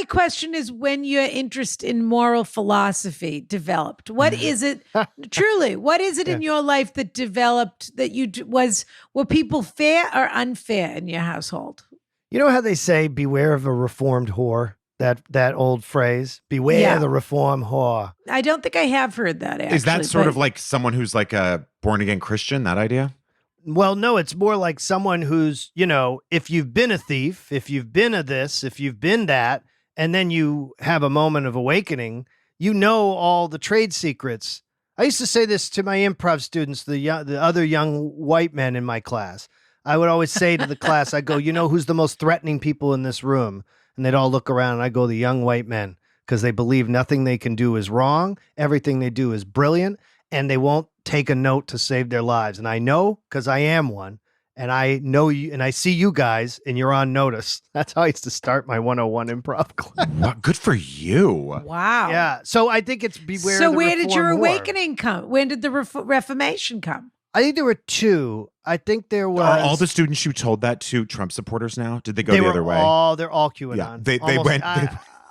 my question is, when your interest in moral philosophy developed, what is it truly? What is it in your life that developed that were people fair or unfair in your household? You know how they say, beware of a reformed whore? That old phrase, beware the reform whore. I don't think I have heard that, actually. Is that sort of like someone who's like a born-again Christian, that idea? Well, no, it's more like someone who's, if you've been a thief, if you've been a this, if you've been that, and then you have a moment of awakening, you know all the trade secrets. I used to say this to my improv students, the other young white men in my class. I would always say to the class, I go, you know who's the most threatening people in this room? And they'd all look around and I go, the young white men, because they believe nothing they can do is wrong. Everything they do is brilliant, and they won't take a note to save their lives. And I know, because I am one, and I know you, and I see you guys, and you're on notice. That's how I used to start my 101 improv class. Wow, good for you. Wow. Yeah. So I think it's beware. So the where did your reform whore. awakening come? When did the Reformation come? I think there were two. I think there was. Are all the students you told that to Trump supporters now? Did they go the other way? They're all QAnon. Yeah, they Almost. went.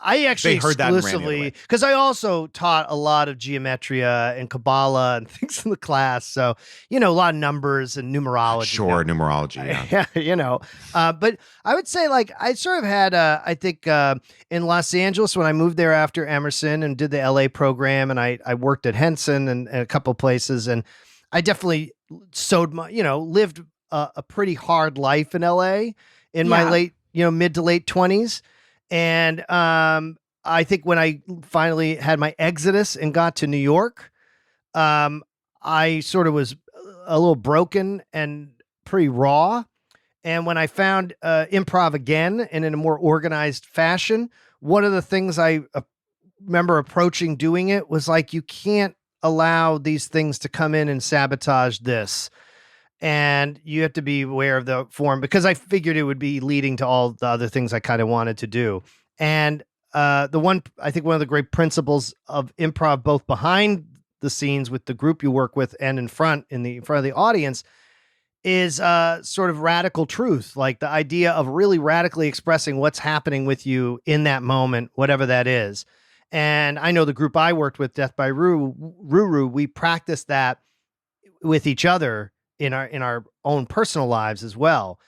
I actually they heard that and ran the other exclusively, way. because I also taught a lot of geometria and Kabbalah and things in the class. So, a lot of numbers and numerology. Sure, numerology, yeah. Yeah, but I would say, like, I sort of had, I think in Los Angeles, when I moved there after Emerson and did the LA program, and I worked at Henson and a couple places, and I definitely lived a pretty hard life in LA in my late, mid to late 20s. And I think when I finally had my exodus and got to New York, I sort of was a little broken and pretty raw. And when I found improv again and in a more organized fashion, one of the things I remember approaching doing it was like, you can't allow these things to come in and sabotage this. And you have to be aware of the form, because I figured it would be leading to all the other things I kind of wanted to do. And I think one of the great principles of improv, both behind the scenes with the group you work with and in front of the audience, is sort of radical truth, like the idea of really radically expressing what's happening with you in that moment, whatever that is. And I know the group I worked with, Death by Ruru, we practiced that with each other in our own personal lives as well.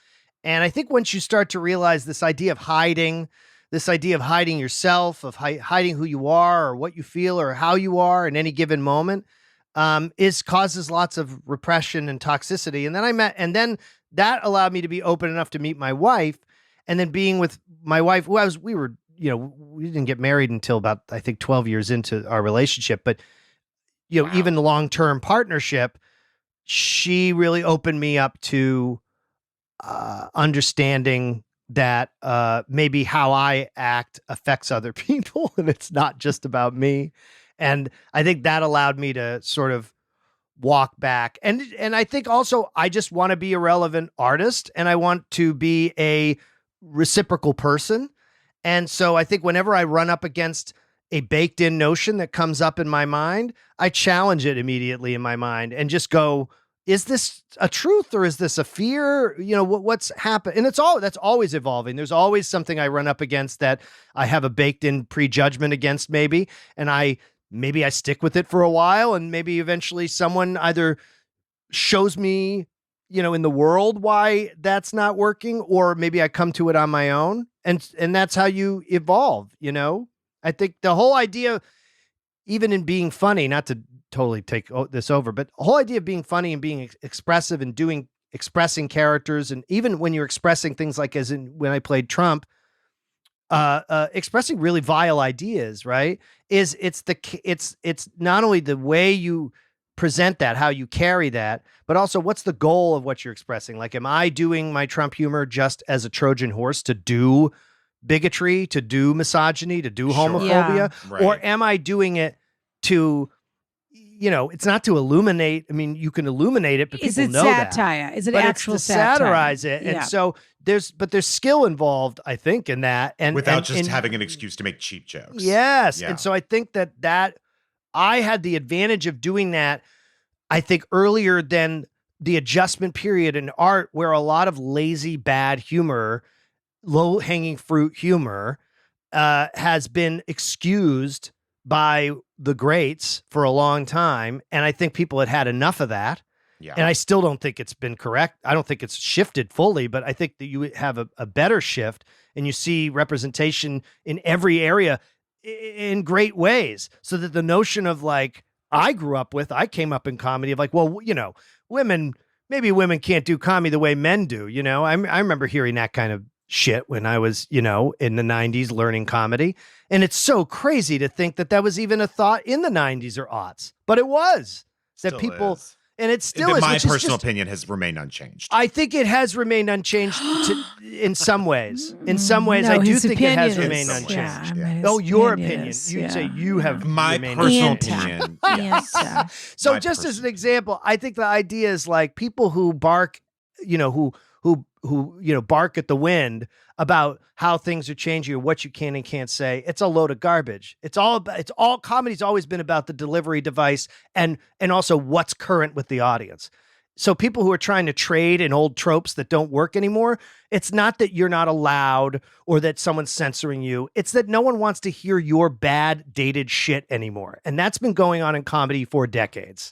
And I think once you start to realize this idea of hiding yourself, of hiding who you are or what you feel or how you are in any given moment, causes lots of repression and toxicity. And then that allowed me to be open enough to meet my wife, and then being with my wife, we didn't get married until about, I think, 12 years into our relationship, but Wow. even the long-term partnership, she really opened me up to understanding that maybe how I act affects other people, and it's not just about me. And I think that allowed me to sort of walk back. And I think also I just want to be a relevant artist, and I want to be a reciprocal person. And so I think whenever I run up against a baked in notion that comes up in my mind, I challenge it immediately in my mind and just go, is this a truth or is this a fear? What's happened? And that's always evolving. There's always something I run up against that I have a baked in prejudgment against maybe. And maybe I stick with it for a while, and maybe eventually someone either shows me, in the world why that's not working, or maybe I come to it on my own. And that's how you evolve, I think the whole idea, even in being funny, not to totally take this over, but the whole idea of being funny and being expressive and expressing characters, and even when you're expressing things like when I played Trump, expressing really vile ideas, right? It's not only the way you present that, how you carry that, but also what's the goal of what you're expressing? Like, am I doing my Trump humor just as a Trojan horse to do bigotry, to do misogyny, to do homophobia? Yeah. Right. Or am I doing it to, it's not to illuminate. I mean, you can illuminate it, but people know that. Satire? Is it But actual it's to satire? satirize it. Yeah. And so there's skill involved, I think, in that. And Without just having an excuse to make cheap jokes. Yes. Yeah. And so I think that I had the advantage of doing that, I think, earlier than the adjustment period in art, where a lot of lazy, bad humor, low-hanging fruit humor has been excused by the greats for a long time. And I think people had enough of that. Yeah. And I still don't think it's been correct. I don't think it's shifted fully, but I think that you have a better shift and you see representation in every area in great ways. So that the notion of like, I came up in comedy of like, well, you know, maybe women can't do comedy the way men do. You know, I remember hearing that kind of shit when I was, you know, in the 90s learning comedy. And it's so crazy to think that that was even a thought in the 90s or aughts, but it was that Still people, is. and it still is. My which is personal just, opinion has remained unchanged. I think it has remained unchanged in some ways. In some ways, No, I do his think it has opinion remained is- unchanged. yeah, his Oh, your opinion. is, You'd say yeah, you yeah. have My remained personal Anti. opinion. Anti. So My just as personal an example, I think the idea is like people who bark, you know, who you know, bark at the wind about how things are changing or what you can and can't say. It's a load of garbage. It's all comedy's always been about the delivery device and also what's current with the audience. So people who are trying to trade in old tropes that don't work anymore, it's not that you're not allowed or that someone's censoring you. It's that no one wants to hear your bad dated shit anymore. And that's been going on in comedy for decades.